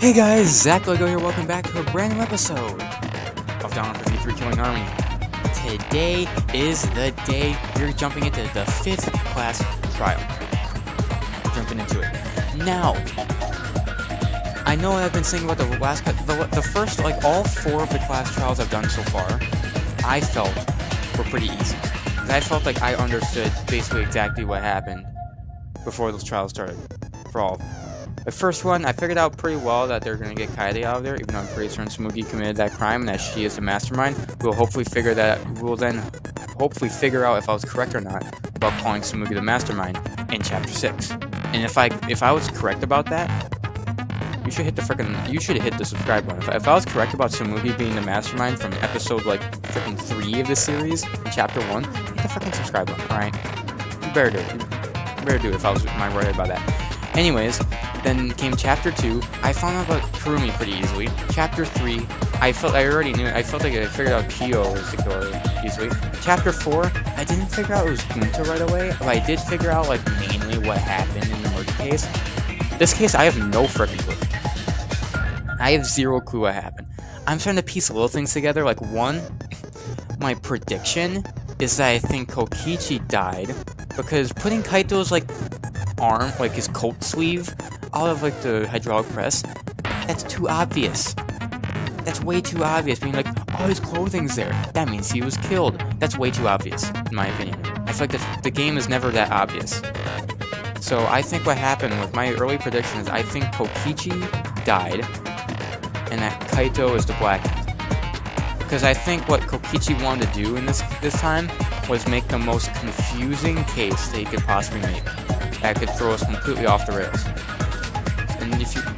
Hey guys, Zach Lego here, welcome back to a brand new episode of Danganronpa 3 Killing Army. Today is the day we're jumping into the 5th class trial. We're jumping into it. Now, I know I've been saying about the first, all 4 of the class trials I've done so far, I felt were pretty easy. I felt like I understood basically exactly what happened before those trials started, for all of them. The first one, I figured out pretty well that they're going to get Kaede out of there, even though I'm pretty certain Tsumugi committed that crime and that she is the mastermind. We'll then hopefully figure out if I was correct or not about calling Tsumugi the mastermind in Chapter 6. And if I was correct about that, you should hit the subscribe button. If I was correct about Tsumugi being the mastermind from episode, 3 of the series, in Chapter 1, hit the freaking subscribe button, alright? You better do it. You better do it if I was right about that. Anyways, then came Chapter 2. I found out about Kurumi pretty easily. Chapter 3, I already knew it. I felt like I figured out Kyo was the killer easily. Chapter 4, I didn't figure out it was Gunta right away, but I did figure out, mainly what happened in the murder case. This case, I have no freaking clue. I have zero clue what happened. I'm trying to piece little things together. One, my prediction is that I think Kokichi died because putting Kaito's, arm, his coat sleeve, out of, the hydraulic press, that's too obvious. That's way too obvious, being oh, his clothing's there. That means he was killed. That's way too obvious, in my opinion. I feel like the game is never that obvious. So I think what happened with my early prediction is I think Kokichi died, and that Kaito is the Black Hand. Because I think what Kokichi wanted to do in this time was make the most confusing case that he could possibly make. That could throw us completely off the rails. And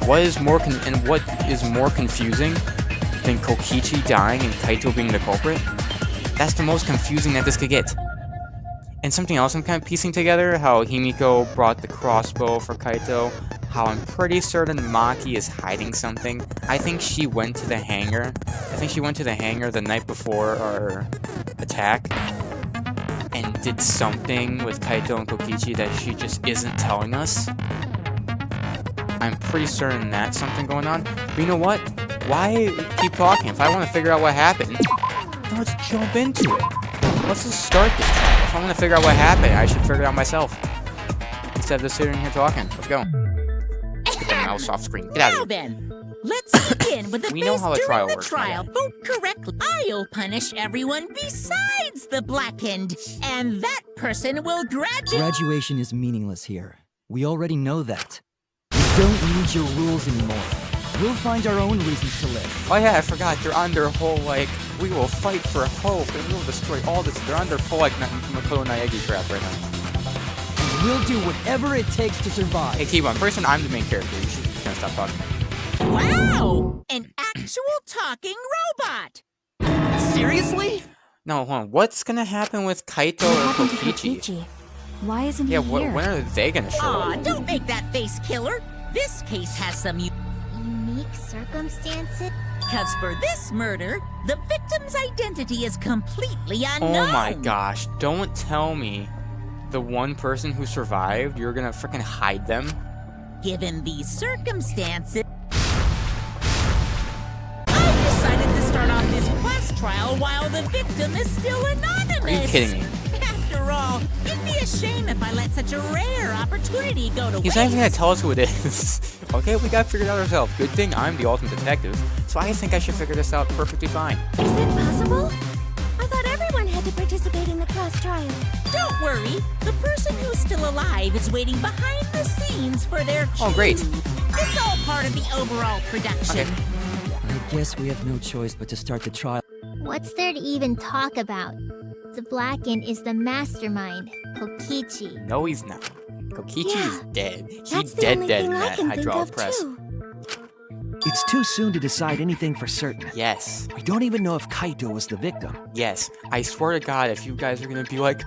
what is more confusing than Kokichi dying and Kaito being the culprit? That's the most confusing that this could get. And something else I'm kind of piecing together, how Himiko brought the crossbow for Kaito, how I'm pretty certain Maki is hiding something. I think she went to the hangar. The night before our attack and did something with Kaito and Kokichi that she just isn't telling us. I'm pretty certain that's something going on. But you know what? Why keep talking? If I want to figure out what happened, then let's jump into it. Let's just start this trial. If I want to figure out what happened, I should figure it out myself. Instead of just sitting here talking. Let's go. Get the mouse off screen. Get out of here. Now then, let's begin with the We know how a trial during the works, trial. Vote correctly. I'll punish everyone besides the Blackened, and that person will graduate. Graduation is meaningless here. We already know that. We don't need your rules anymore. We'll find our own reasons to live. Oh yeah, I forgot. They're on their whole, we will fight for hope and we'll destroy all this. They're on their full, Makoto Naegi crap right now. And we'll do whatever it takes to survive. Hey, T1, person, I'm the main character. You should kind of stop talking. Wow! An actual talking robot! Seriously? No, hold on. What's gonna happen with Kaito and Kokichi? Why isn't he Yeah, here? when are they gonna show Aw, up? don't make that face, killer! This case has some Unique circumstances? because for this murder, the victim's identity is completely unknown. Oh my gosh, don't tell me the one person who survived, you're gonna freaking hide them? Given these circumstances, I decided to start off this class trial while the victim is still anonymous. Are you kidding me? After all, it'd be a shame if I let such a rare opportunity go to He's waste. not even gonna tell us who it is. Okay, we gotta figure it out ourselves. Good thing I'm the ultimate detective, so I think I should figure this out perfectly fine. Is it possible? I thought everyone had to participate in the class trial. Don't worry, the person who's still alive is waiting behind the scenes for their cue. Oh, great. It's all part of the overall production. Okay. I guess we have no choice but to start the trial. What's there to even talk about? The Blackened is the mastermind, Kokichi. No, he's not. Kokichi is dead. That's He's the dead only in thing I that can think hydraulic of press. too. It's too soon to decide anything for certain. Yes. We don't even know if Kaito was the victim. Yes. I swear to God, if you guys are gonna be like,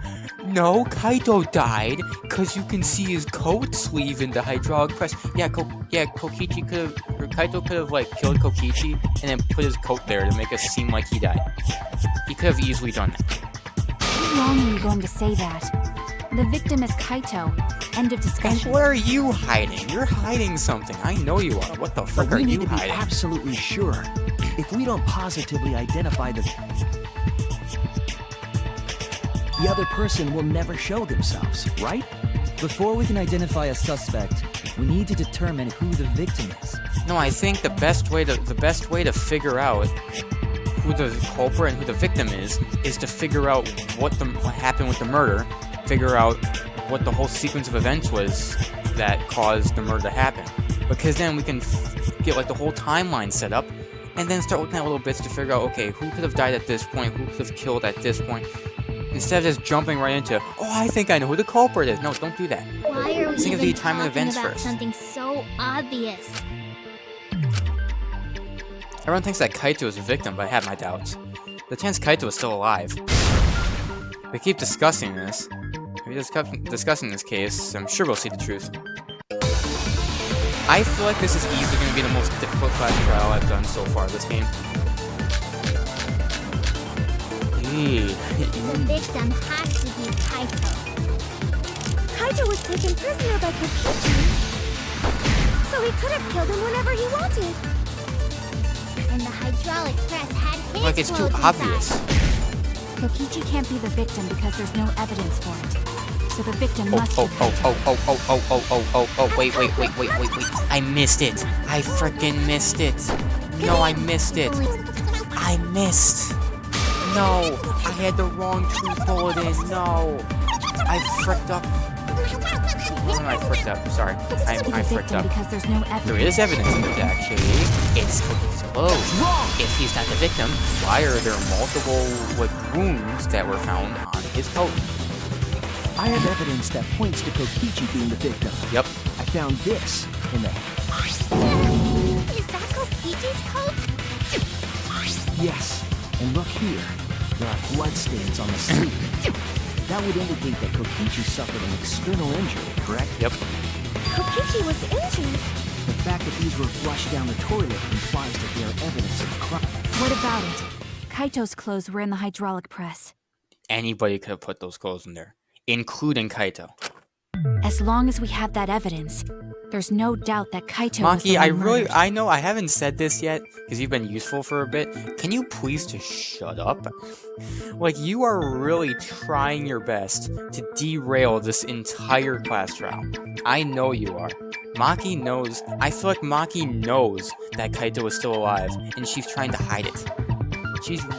no, Kaito died, because you can see his coat sleeve in the hydraulic press. Yeah, Kokichi Kaito could have, killed Kokichi and then put his coat there to make us seem like he died. He could have easily done that. How long are you going to say that? The victim is Kaito. End of And discussion. where are you hiding? You're hiding something. I know you are. What the frick But are we need you to be hiding? absolutely sure. If we don't positively identify the other person will never show themselves, right? Before we can identify a suspect, we need to determine who the victim is. No, I think the best way to figure out who the culprit and who the victim is to figure out what happened with the murder, figure out what the whole sequence of events was that caused the murder to happen. Because then we can get like the whole timeline set up, and then start looking at little bits to figure out, okay, who could have died at this point, who could have killed at this point, instead of just jumping right into, oh, I think I know who the culprit is. No, don't do that. Why are we Think of even the time and talking events about first. something so obvious? Everyone thinks that Kaito is a victim, but I have my doubts. The chance Kaito is still alive. We keep discussing this. If we discussing this case, I'm sure we'll see the truth. I feel like this is easily going to be the most difficult class trial I've done so far this game. The victim has to be Kaito. Kaito was taken prisoner by Kokichi, so he could have killed him whenever he wanted. And the hydraulic press had his Like, it's too clothes obvious. inside. Kokichi can't be the victim because there's no evidence for it. So the victim Oh, must oh, be oh, Kaito. oh, wait. I missed it. I freaking missed it. No, I missed it. I missed. No, I had the wrong truth bullet in. No. I fricked up. Oh, I fricked up. Sorry. I Be the fricked victim up. because there's no evidence. There is evidence in it, actually. It's Cookie's clothes. If he's not the victim, why are there multiple wounds that were found on his coat? I have evidence that points to Kokichi being the victim. Yep. I found this in the... Is that Kokichi's coat? Yes. And look here. There are bloodstains on the sleeve. That would indicate that Kokichi suffered an external injury, correct? Yep. Kokichi was injured. The fact that these were flushed down the toilet implies that they are evidence of a crime. What about it? Kaito's clothes were in the hydraulic press. Anybody could have put those clothes in there, including Kaito. As long as we have that evidence, there's no doubt that Kaito was the Maki, one murdered. I know I haven't said this yet because you've been useful for a bit. Can you please just shut up? Like, you are really trying your best to derail this entire class trial. I know you are. Maki knows. I feel like Maki knows that Kaito is still alive, and she's trying to hide it.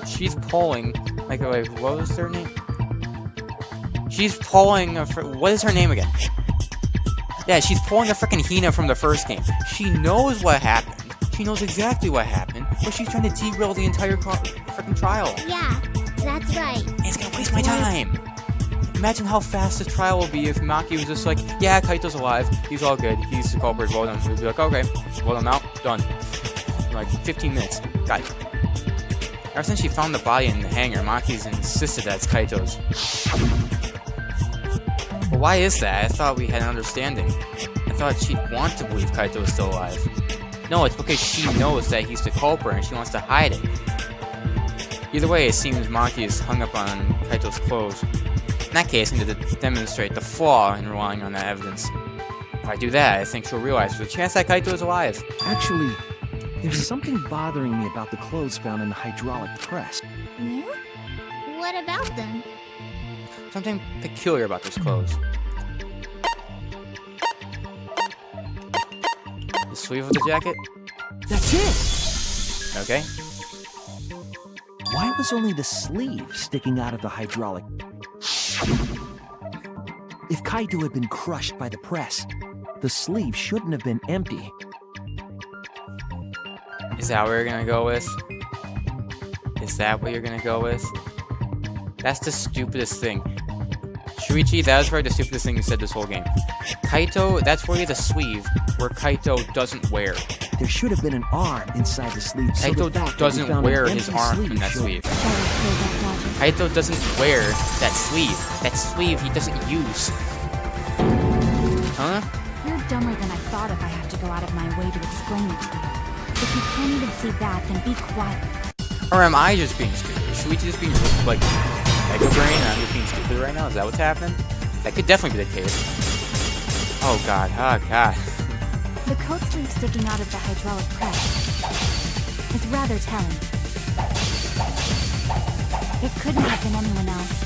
She's pulling like what was her name? She's pulling what is her name again? Yeah, she's pulling a freaking Hina from the first game. She knows what happened. She knows exactly what happened, but she's trying to derail the entire freaking trial. Yeah, that's right. And it's gonna waste my time. Imagine how fast the trial will be if Maki was just like, yeah, Kaito's alive. He's all good. He's the culprit. Vote him. We'd be like, okay, vote him out. Done. In like 15 minutes. Got it. Ever since she found the body in the hangar, Maki's insisted that it's Kaito's. But why is that? I thought we had an understanding. I thought she'd want to believe Kaito was still alive. No, it's because she knows that he's the culprit and she wants to hide it. Either way, it seems Maki is hung up on Kaito's clothes. In that case, I need to demonstrate the flaw in relying on that evidence. If I do that, I think she'll realize there's a chance that Kaito is alive. Actually, there's something bothering me about the clothes found in the hydraulic press. Yeah? What about them? Something peculiar about those clothes. The sleeve of the jacket? That's it! Okay. Why was only the sleeve sticking out of the hydraulic? If Kaito had been crushed by the press, the sleeve shouldn't have been empty. Is that what you're gonna go with? Is that what you're gonna go with? That's the stupidest thing. Shuichi, that was probably the stupidest thing you said this whole game. Kaito, that's really the sleeve where Kaito doesn't wear. There should have been an arm inside the sleeve. So the Kaito fact that we doesn't found an wear empty his arm in that showed- sleeve. Shall we play that logic? Kaito doesn't wear that sleeve. That sleeve he doesn't use. Huh? You're dumber than I thought if I have to go out of my way to explain it to you. If you can't even see that, then be quiet. Or am I just being stupid? Is Shuichi just being like mega brain and I'm just being stupid right now? Is that what's happening? That could definitely be the case. Oh god, oh god. The coat sleeve sticking out of the hydraulic press is rather telling. It couldn't have been anyone else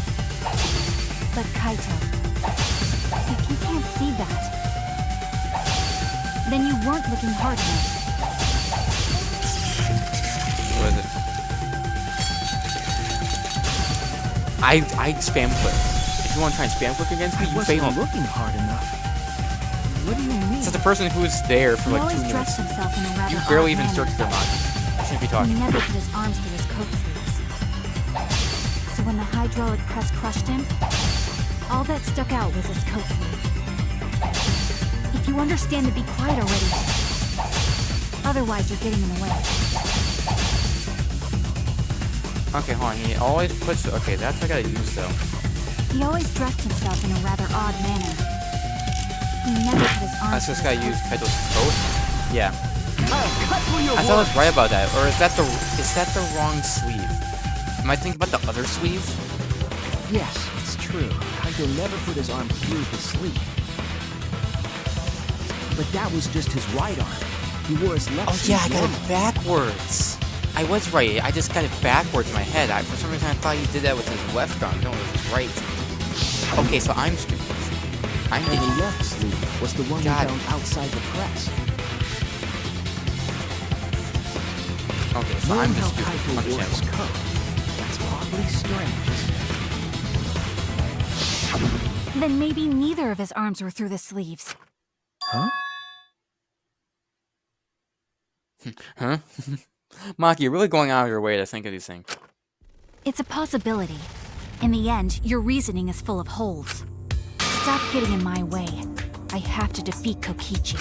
but Kaito. If you can't see that, then you weren't looking hard enough. What is it? I spam click. If you want to try and spam click against me, I you wasn't fail. looking hard enough. What do you mean? It's the person who's there for He like 2 always minutes. dressed himself in a rather You odd barely even manner. searched their mind. You shouldn't be He talking. never put his arms through his coat sleeves. So when the hydraulic press crushed him, all that stuck out was his coat sleeve. If you understand to be quiet already, otherwise you're getting in the way. Okay, hold on. He always puts. Okay, that's what I gotta use though. He always dressed himself in a rather odd manner. He never put his I arms just through gotta his use coat Kaito's coat. Yeah. I'll cut through your I thought I was words. right about that. Or is that the wrong sleeve? Am I thinking about the other sleeve? Yes, it's true. Kaito never put his arm through his sleeve. But that was just his right arm. He wore his left Oh sleeve yeah, I got normal. it backwards. I was right. I just got it backwards in my head. For some reason I thought he did that with his left arm. No, it was his right. Okay, so I'm stupid. I'm And idiot. the left sleeve was the one God. we found outside the press. Okay, so Knowing I'm how just stupid. Kaito wore his Understandable. coat, that's oddly strange, isn't it? Then maybe neither of his arms were through the sleeves. Huh? Huh? Maki, you're really going out of your way to think of these things. It's a possibility. In the end, your reasoning is full of holes. Stop getting in my way. I have to defeat Kokichi.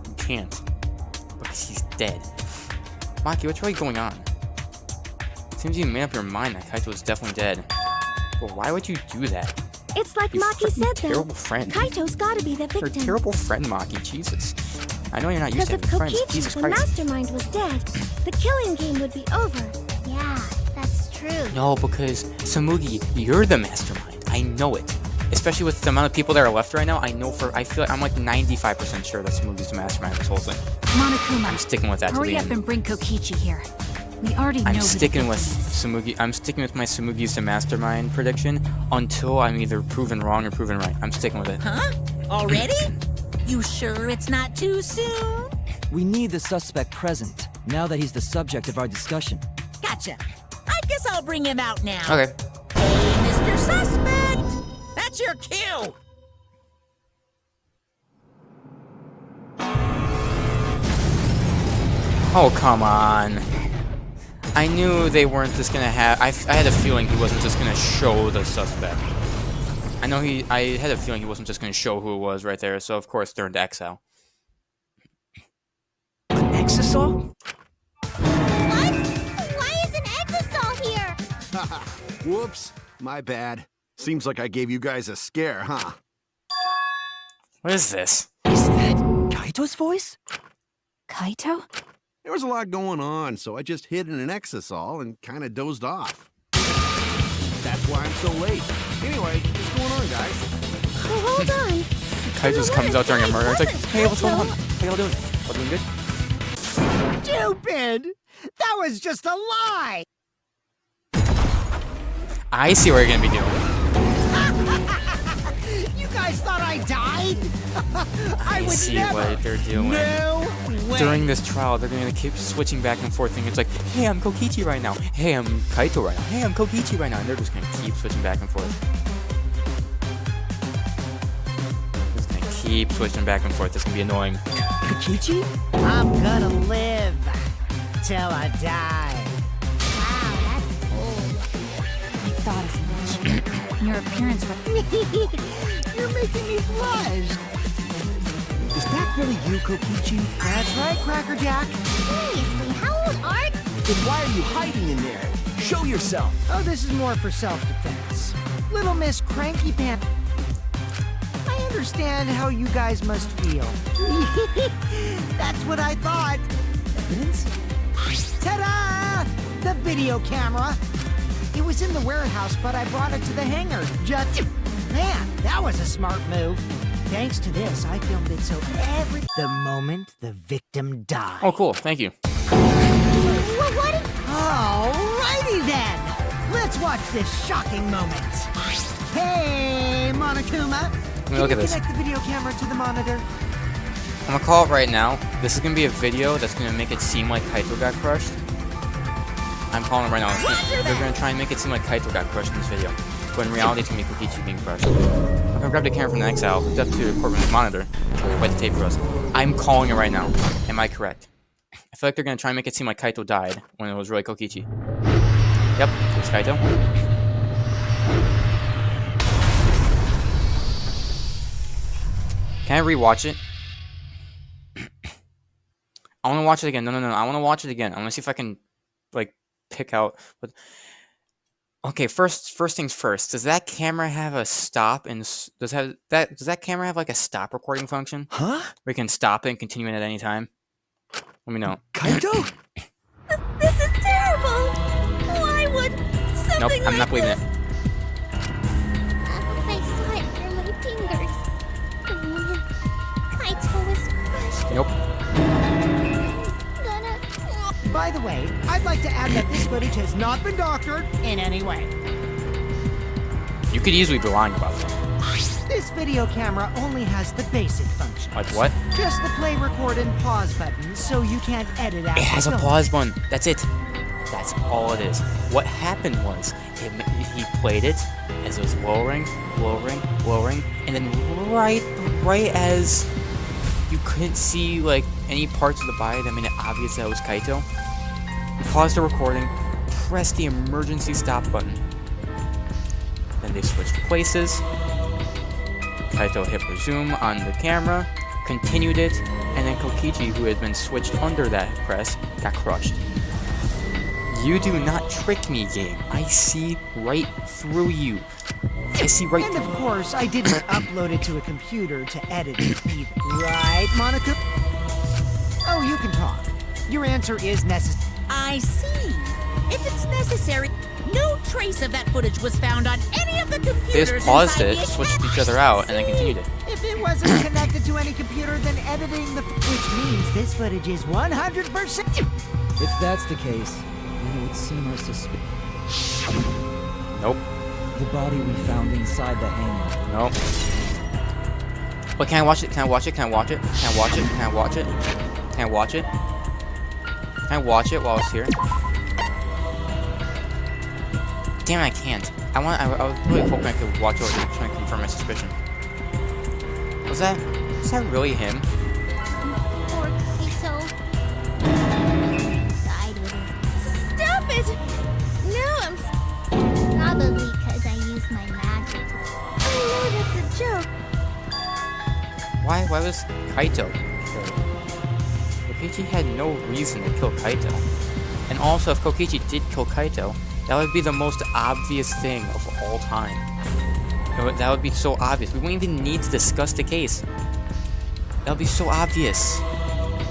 You can't. Because he's dead. Maki, what's really going on? Seems you made up your mind that Kaito is definitely dead. But why would you do that? It's like You Maki freaking said, terrible though. friend. Kaito's gotta be the You're a victim. terrible friend, Maki. Jesus. I know you're not used Because to if having friends. Kokichi, Jesus the Christ. mastermind, was dead, the killing game would be over. Yeah, that's true. No, because Samugi, you're the mastermind. I know it. Especially with the amount of people that are left right now, I feel like I'm like 95% sure that Samugi's the mastermind of this whole thing. Monokuma, I'm sticking with that to hurry the up end. and bring Kokichi here. We already know I'm who the sticking with victim is. Samugi. I'm sticking with my Samugi's the mastermind prediction until I'm either proven wrong or proven right. I'm sticking with it. Huh? Already? You sure it's not too soon? We need the suspect present, now that he's the subject of our discussion. Gotcha. I guess I'll bring him out now. Okay. Hey, Mr. Suspect! That's your cue! Oh, come on. I knew they weren't just gonna have. I had a feeling he wasn't just gonna show the suspect. I had a feeling he wasn't just gonna show who it was right there, so of course they're into exile. An exisal? What? Why is an exisal here? Whoops, my bad. Seems like I gave you guys a scare, huh? What is this? Is that Kaito's voice? Kaito? There was a lot going on, so I just hid in an exisal and kind of dozed off. That's why I'm so late. Anyway, what's going on, guys? Oh, hold on. Kaito just comes out during a murder. It's like, hey, what's going on? How y'all doing? All doing good? Stupid! That was just a lie! I see what you're gonna be doing. You guys thought I died? I would see never. what they're doing. No way. During this trial, they're gonna keep switching back and forth, and it's like, hey, I'm Kokichi right now. Hey, I'm Kaito right now. Hey, I'm Kokichi right now. And they're just gonna keep switching back and forth. Just gonna keep switching back and forth. It's gonna be annoying. Kokichi? I'm gonna live till I die. Wow, that's cold. I thought as much. Your appearance You're making me blush. Is that really you, Kokichi? That's right, Cracker Jack. Seriously, how old are you? Then why are you hiding in there? Show yourself! Oh, this is more for self-defense. Little Miss Cranky Pants. I understand how you guys must feel. That's what I thought. Evidence? Ta-da! The video camera. It was in the warehouse, but I brought it to the hangar. Man, that was a smart move. Thanks to this, I filmed it so the moment the victim died. Oh, cool. Thank you. What? Alrighty then! Let's watch this shocking moment. Hey, Monokuma! me look at this. Connect the video camera to the monitor. I'm gonna call it right now. This is gonna be a video that's gonna make it seem like Kaito got crushed. I'm calling it right now. They're gonna try and make it seem like Kaito got crushed in this video. But in reality, it's gonna be Kokichi being crushed. I'm gonna grab the camera from the Exile, hook it up to the courtroom monitor, wet the tape for us. I'm calling it right now. Am I correct? I feel like they're gonna try and make it seem like Kaito died when it was really Kokichi. Yep, it's Kaito. Can I rewatch it? I want to watch it again. No. I want to watch it again. I want to see if I can, like, pick out. But okay, first things first. Does that camera have a stop? And does that camera have like a stop recording function? Huh? We can stop it and continue it at any time. Let me know. Kaito? This is terrible! Why would something Nope, I'm not believing it. I saw it through my fingers. The moment Kaito was crushed. Nope. By the way, I'd like to add that this footage has not been doctored in any way. You could easily be lying about it. This video camera only has the basic functions. Like what? Just the play, record, and pause buttons, so you can't edit out. It has a the pause button. That's it. That's all it is. What happened was he played it as it was lowering, and then right as you couldn't see like any parts of the body that made it obvious that it was Kaito, he paused the recording, pressed the emergency stop button. Then they switched places. Kaito hit resume on the camera, continued it, and then Kokichi, who had been switched under that press, got crushed. You do not trick me, game. I see right through you. I see right And through of course, I didn't upload it to a computer to edit it either. Right, Monica? Oh, you can talk. Your answer is necessary. I see. If it's necessary, no trace of that footage was found on any of the computers. They just paused inside it, the switched each other out, and then continued it. If it wasn't connected to any computer, then editing which means this footage is 100%. If that's the case, then it would seem our suspicion. Nope. The body we found inside the hangar. Nope. But can I watch it? Can I watch it? Can I watch it? Can I watch it? Can I watch it? Can I watch it? Can I watch it while it's here? Damn it, I can't. I was really hoping I could watch it and try and confirm my suspicion. Was that really him? Poor Kaito. Died with his... Stop it! No, I'm... Probably because I used my magic to... I know that's a joke. Why was Kaito killed? Kokichi had no reason to kill Kaito. And also, if Kokichi did kill Kaito, that would be the most obvious thing of all time. That would be so obvious. We wouldn't even need to discuss the case. That would be so obvious.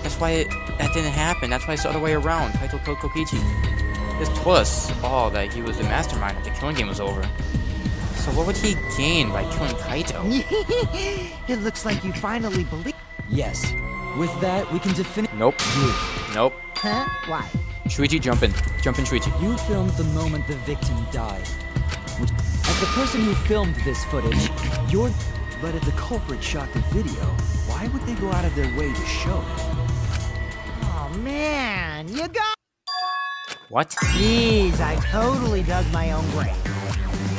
That's why that didn't happen. That's why it's the other way around. Kaito killed Kokichi. This told us all that he was the mastermind that the killing game was over. So what would he gain by killing Kaito? It looks like you finally believe. Yes. With that, we can definitively... Nope. Nope. Huh? Why? Shuichi, jump in. Jump in, Shuichi. You filmed the moment the victim died. Which, as the person who filmed this footage, you're... But if the culprit shot the video, why would they go out of their way to show it? Oh man, you got... What? Jeez, I totally dug my own grave.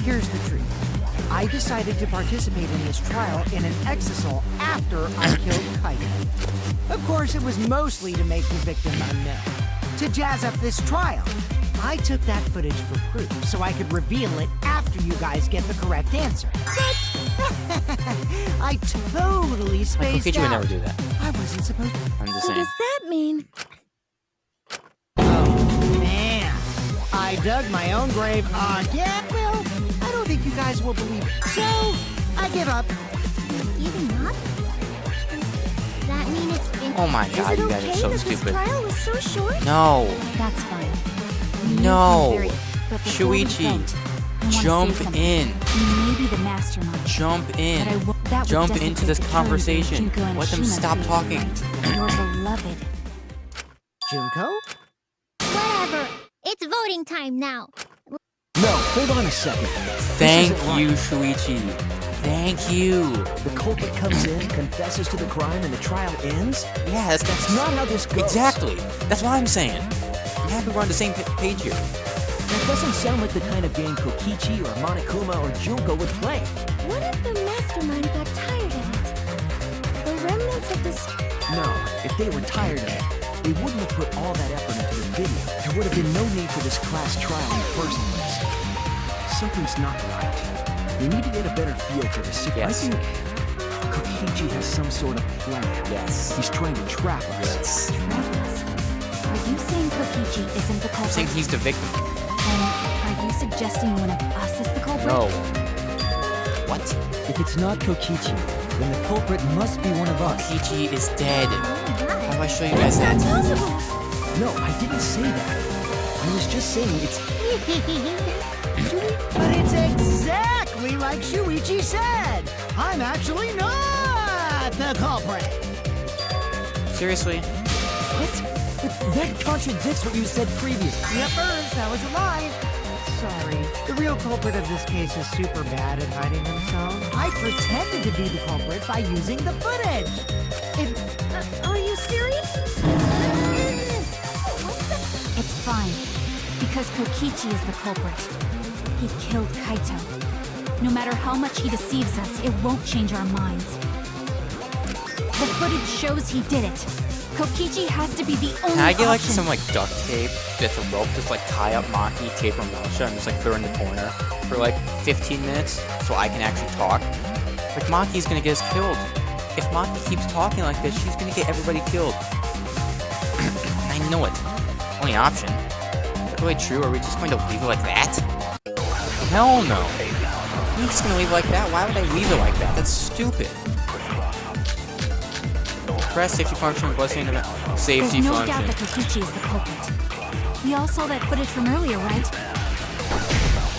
Here's the truth. I decided to participate in this trial in an exisal after I killed Kaito. Of course, it was mostly to make the victim unknown. To jazz up this trial, I took that footage for proof so I could reveal it after you guys get the correct answer. But I totally spaced Kokichi would out. never do that. I wasn't supposed to. I'm just So saying. does that mean... Oh, man. I dug my own grave again. Well, I don't think you guys will believe it. So, I give up. Giving up? Does that mean it's been... Oh my Is god, it you guys okay are so that this stupid. trial was so short? No. That's fine. You No. can very- but before we Shuichi, vote, I wanna say jump something. in. You may be the mastermind, Jump but I in. won't. That would Jump desecrate into this the killing conversation. Junko and Let them Shima stop created. talking. Your beloved. Junko? Whatever. It's voting time now. No, hold on a second. Thank This isn't you, right. Shuichi. Thank you. The culprit comes in, confesses to the crime, and the trial ends? Yeah, That's not how this goes. Exactly. That's what I'm saying. I'm happy we're on the same page here. That doesn't sound like the kind of game Kokichi or Monokuma or Junko would play. What if the mastermind got tired of it? The remnants of this. No, if they were tired of it, they wouldn't have put all that effort into the video. There would have been no need for this class trial in the first place. Something's not right. We need to get a better feel for this. Yes. I think Kokichi has some sort of plan. Yes. He's trying to trap us. Travelers. Are you saying Kokichi isn't the I'm culprit? saying he's the victim. Then are you suggesting one of us is the culprit? No. What? If it's not Kokichi, then the culprit must be one of us. Kokichi is dead. How do I show you guys That's that? not possible. No, I didn't say that. I was just saying it's... But it's exactly like Shuichi said. I'm actually not the culprit. Seriously? What? But that contradicts what you said previously. Yippers, that was a lie. Sorry. The real culprit of this case is super bad at hiding themselves. I pretended to be the culprit by using the footage. Are you serious? It's fine. Because Kokichi is the culprit. He killed Kaito. No matter how much he deceives us, it won't change our minds. The footage shows he did it. Kokichi has to be the only Can I get like option. some like duct tape that's a rope, just like tie up Maki, tape her mouth shut, and just like put her in the corner for like 15 minutes so I can actually talk? Like Maki's gonna get us killed. If Maki keeps talking like this, she's gonna get everybody killed. I know it. Only option. Is that really true? Are we just going to leave it like that? Hell no. I'm just gonna leave it like that? Why would I leave it like that? That's stupid. Press safety function, blessing event. Safety There's no function. doubt that Kokichi is the culprit. We all saw that footage from earlier, right?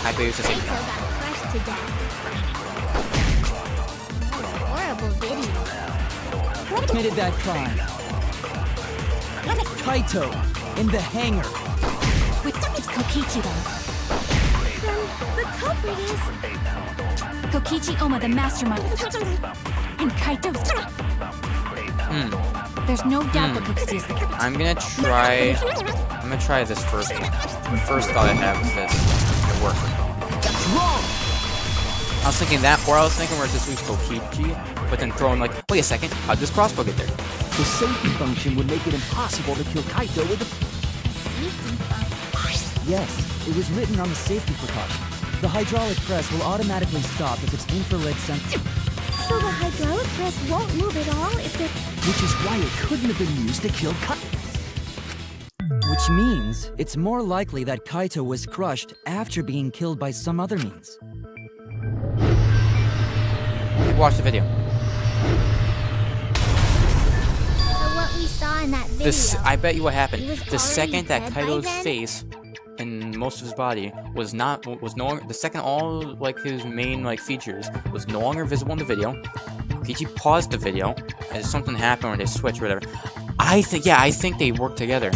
I bet it's the same. Kaito got crushed to death. What a horrible video. Committed that crime. Kaito, in the hangar. Wait, it's Kokichi though. Then the culprit is. Kokichi Oma, the mastermind. And Kaito's. There's no doubt that Kokichi is the culprit. I'm gonna try this first one. The first thought I have is this. It worked. Wrong! I was thinking that, or I was thinking where this was Kokichi, but then throwing like, wait a second, how'd this crossbow get there? The safety function would make it impossible to kill Kaito with the... Yes, it was written on the safety precautions. The hydraulic press will automatically stop if its infrared sensor. So the hydraulic press won't move at all if the. Which is why it couldn't have been used to kill Kaito. Which means it's more likely that Kaito was crushed after being killed by some other means. Watch the video. So what we saw in that video. I bet you what happened. He was The already second that dead by Kaito's then? face and most of his body was no longer, the second all like his main like features was no longer visible in the video, Kokichi paused the video as something happened or they switched or whatever. I think they worked together.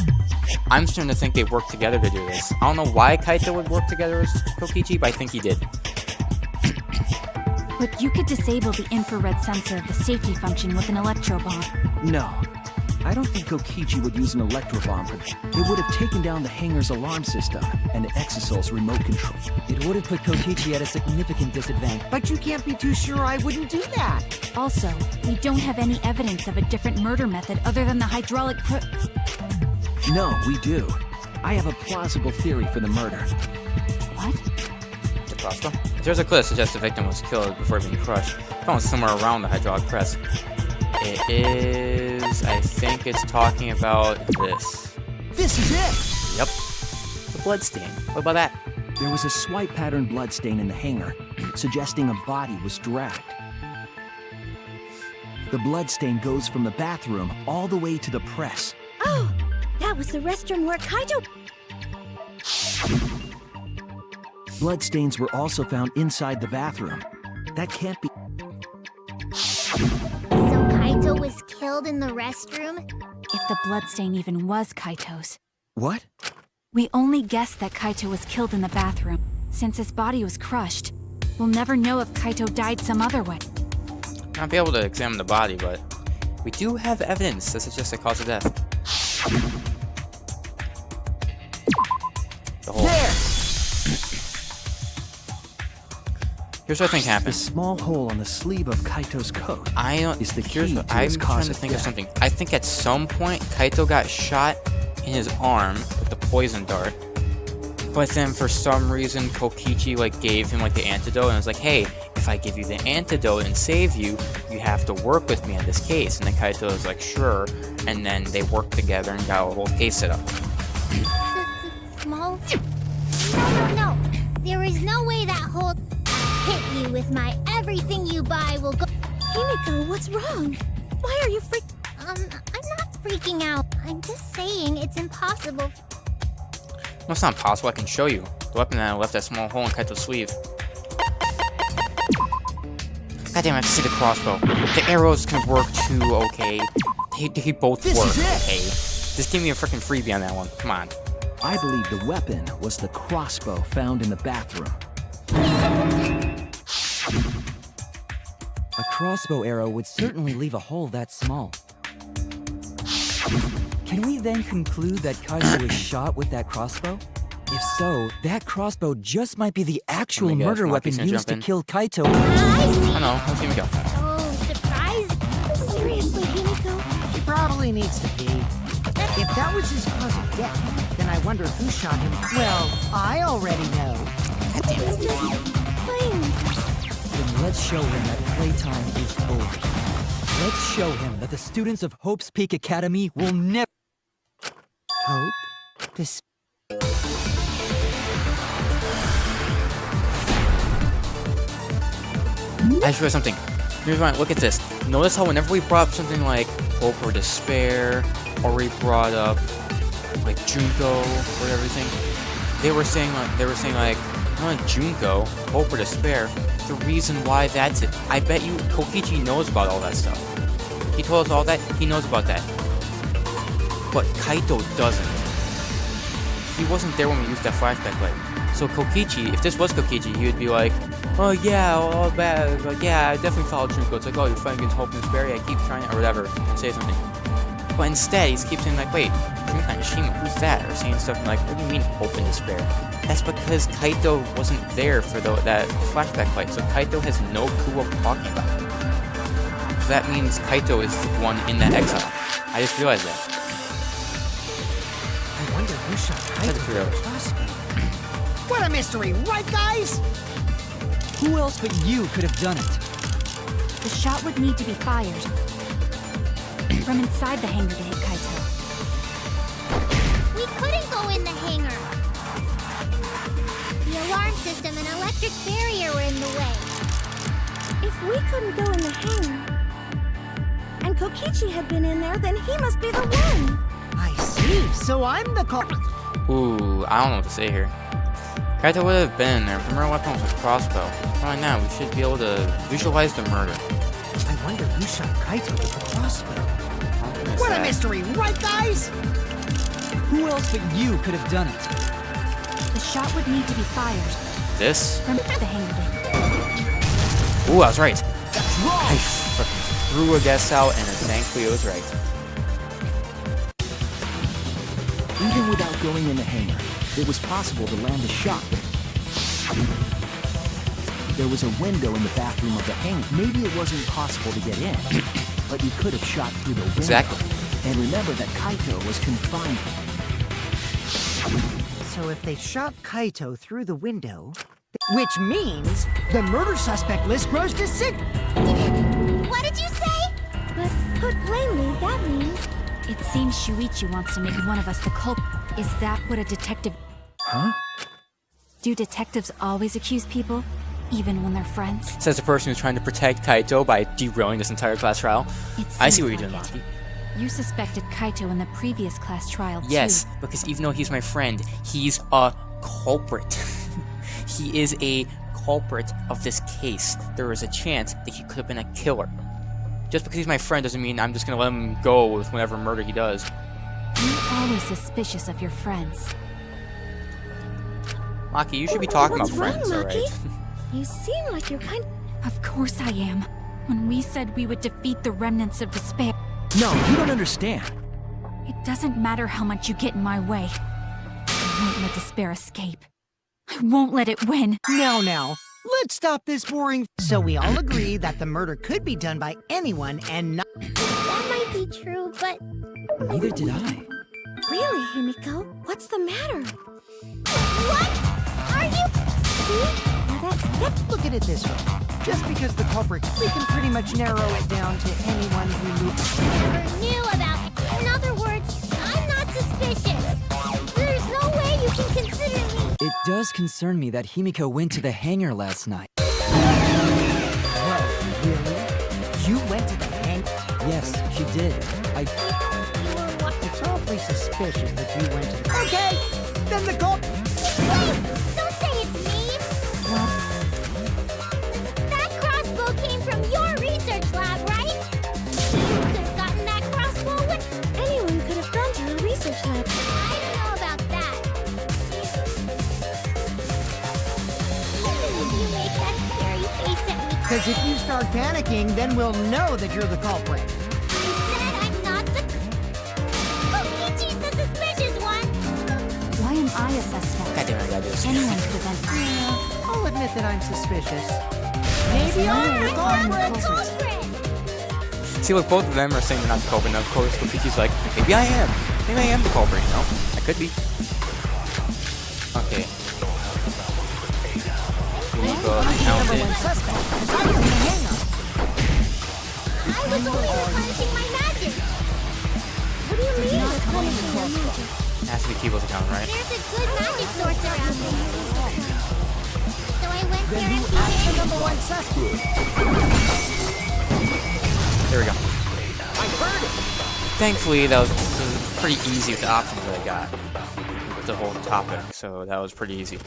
I'm starting to think they worked together to do this. I don't know why Kaito would work together as Kokichi, but I think he did. But you could disable the infrared sensor of the safety function with an electro bomb. No. I don't think Kokichi would use an electrobomb for that. It would have taken down the hangar's alarm system and the Exosol's remote control. It would have put Kokichi at a significant disadvantage. But you can't be too sure I wouldn't do that. Also, we don't have any evidence of a different murder method other than the hydraulic No, we do. I have a plausible theory for the murder. What? The crossbow? If there's a clip that suggests the victim was killed before being crushed, found somewhere around the hydraulic press. It is... I think it's talking about this. This is it! Yep. The bloodstain. What about that? There was a swipe pattern bloodstain in the hangar, suggesting a body was dragged. The bloodstain goes from the bathroom all the way to the press. Oh, that was the restroom where Kaito. Bloodstains were also found inside the bathroom. That can't be... So Kaito was killed in the restroom? If the bloodstain even was Kaito's. What? We only guessed that Kaito was killed in the bathroom. Since his body was crushed, we'll never know if Kaito died some other way. Not be able to examine the body, but we do have evidence that suggests the cause of death. The hole. There! Here's what I think The happened. small hole on the sleeve of Kaito's coat. Is the key to I'm his trying cause to of think of death. something. I think at some point Kaito got shot in his arm with the poison dart. But then for some reason Kokichi gave him the antidote and was like, hey, if I give you the antidote and save you, you have to work with me on this case. And then Kaito was like, sure. And then they worked together and got a whole case set up. Small? No. There is no way that whole hit you with my everything you buy will go. Himiko, what's wrong? Why are you I'm not freaking out. I'm just saying it's impossible. Well, it's not possible. I can show you. The weapon that left that small hole in Kaito's sleeve. God damn, I have to see the crossbow. The arrows can work too, okay? They both This work, is it. okay? Just give me a freaking freebie on that one. Come on. I believe the weapon was the crossbow found in the bathroom. A crossbow arrow would certainly leave a hole that small. Can we then conclude that Kaito was shot with that crossbow? If so, that crossbow just might be the actual Let me guess, murder weapon Maki's gonna used to jump in. kill Kaito. Oh no, let's give me go. Oh, surprise! seriously, Himiko? He probably needs to pee. If that was his cause of death, then I wonder who shot him. Well, I already know. It's just playing. Then let's show him that playtime is over. Let's show him that the students of Hope's Peak Academy will never... Hope? This. I just realized something. Here's why. Look at this. Notice how whenever we brought up something like hope or despair, or we brought up Junko or everything, they were saying not Junko, hope or despair. The reason why that's it. I bet you Kokichi knows about all that stuff. He told us all that. He knows about that. But Kaito doesn't. He wasn't there when we used that flashback light. So Kokichi, if this was Kokichi, he would be like, oh yeah, all bad. Like, yeah, I definitely followed Junko. It's like, oh, you're fighting against Hope and Despair. I keep trying it, or whatever. Say something. But instead, he keeps saying wait, Junko and Shima, who's that? Or saying stuff like, what do you mean Hope and Despair? That's because Kaito wasn't there for that flashback fight. So Kaito has no clue what we're talking about. So that means Kaito is the one in that exile. I just realized that. I wonder who shot That's Kaito true. with a crossbow. What a mystery, right, guys? Who else but you could have done it? The shot would need to be fired from inside the hangar to hit Kaito. We couldn't go in the hangar. The alarm system and electric barrier were in the way. If we couldn't go in the hangar, and Kokichi had been in there, then he must be the one. I see. So I'm the culprit. Ooh, I don't know what to say here. Kaito would have been in there. If the murder weapon was a crossbow. Right now, we should be able to visualize the murder. I wonder who shot Kaito with the crossbow. What's What a that? mystery, right, guys? Who else but you could have done it? The shot would need to be fired This? from the hangar to hit. Ooh, I was right. That's wrong! I fucking threw a guess out, and thankfully it was right. Even without going in the hangar, it was possible to land a shot. There was a window in the bathroom of the hangar. Maybe it wasn't possible to get in, but you could have shot through the window. Exactly. And remember that Kaito was confined. So if they shot Kaito through the window, which means the murder suspect list grows to 6. What did you say? But put plainly, that means It seems Shuichi wants to make one of us the culprit. Is that what a detective... Huh? Do detectives always accuse people, even when they're friends? Says the person who's trying to protect Kaito by derailing this entire class trial. I see what you're doing, Maki. Maki. You suspected Kaito in the previous class trial, Yes, too. because even though he's my friend, he's a culprit. He is a culprit of this case. There is a chance that he could have been a killer. Just because he's my friend doesn't mean I'm just gonna let him go with whatever murder he does. You're always suspicious of your friends. Maki, you should be talking What's about friends, wrong, alright? Maki? You seem like you're kind. Of course I am. When we said we would defeat the remnants of despair, No, you don't understand. it doesn't matter how much you get in my way. I won't let despair escape. I won't let it win. Now, let's stop this boring. So we all agree that the murder could be done by anyone and not. That might be true, but Neither did I. Really, Himiko? What's the matter? what? Are you? See? Now let's look at it this way. Just because the culprit, we can pretty much narrow it down to anyone who knew. Never knew about it. In other words, I'm not suspicious. There's no way you can consider me. It does concern me that Himiko went to the hangar last night. Whoa, really? You went to the hang? Yes, she did. It's awfully suspicious that you went to the. Okay, then the culprit. Wait! Don't say it's me! That crossbow came from your research lab, right? You could have gotten that crossbow with... Anyone could have gone to her research lab. I don't know about that. Even if you make that scary face at me, Because if you start panicking, then we'll know that you're the culprit. I said I'm not the... Kokichi's the suspicious one! Why am I a suspect? God damn it, I gotta do this. Anyone could have been. Yeah, I'll admit that I'm suspicious. Maybe I'm the I'm culprit. the culprit! See, look, both of them are saying they're not the culprit. Now, of course, Kokichi's like, maybe I am. Maybe I am the culprit, you know? I could be. Okay. Himiko, Number one accountant. suspect. I was in the hangar. I was only replenishing my magic! What do you mean it's punishing your magic? Has to be Kibo's accountant, right? There's a good magic source around here. So I went Then there who and asked the hid. number one suspect? There we go. I heard it. Thankfully, that was pretty easy with the options that I got. With the whole topic, so that was pretty easy.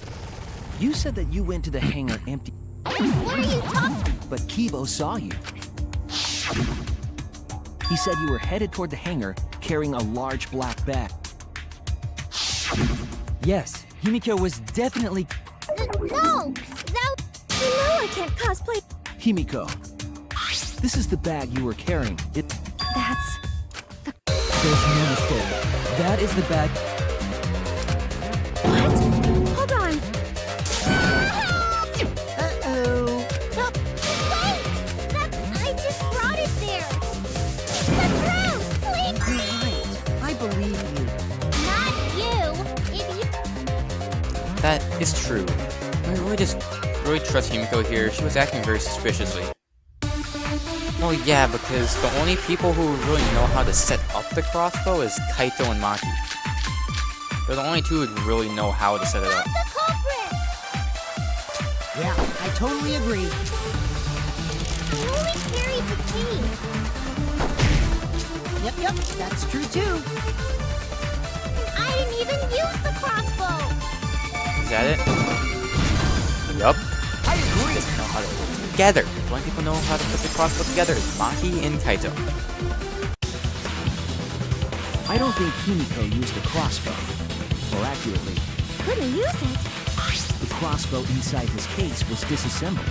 You said that you went to the hangar empty, What are you talking? but Kibo saw you. He said you were headed toward the hangar carrying a large black bag. Yes, Himiko was definitely. No! That... You know I can't cosplay. Himiko, this is the bag you were carrying. That's. There's no mistake. That is the bag. What? Hold on. Uh-oh. Wait! I just brought it there! The truth! Please! You're right. I believe you. Not you! If you... That is true. I really trust Himiko here. She was acting very suspiciously. Well, yeah, because the only people who really know how to set up the crossbow is Kaito and Maki. They're the only two who really know how to set it up. The culprit! Yeah, I totally agree. I only carried the key. Yep, that's true too. I didn't even use the crossbow! Is that it? Yup. I agree. Doesn't know how to put it together. The only people know how to put the crossbow together is Maki and Kaito. I don't think Himiko used the crossbow. More accurately, Couldn't use it. the crossbow inside his case was disassembled.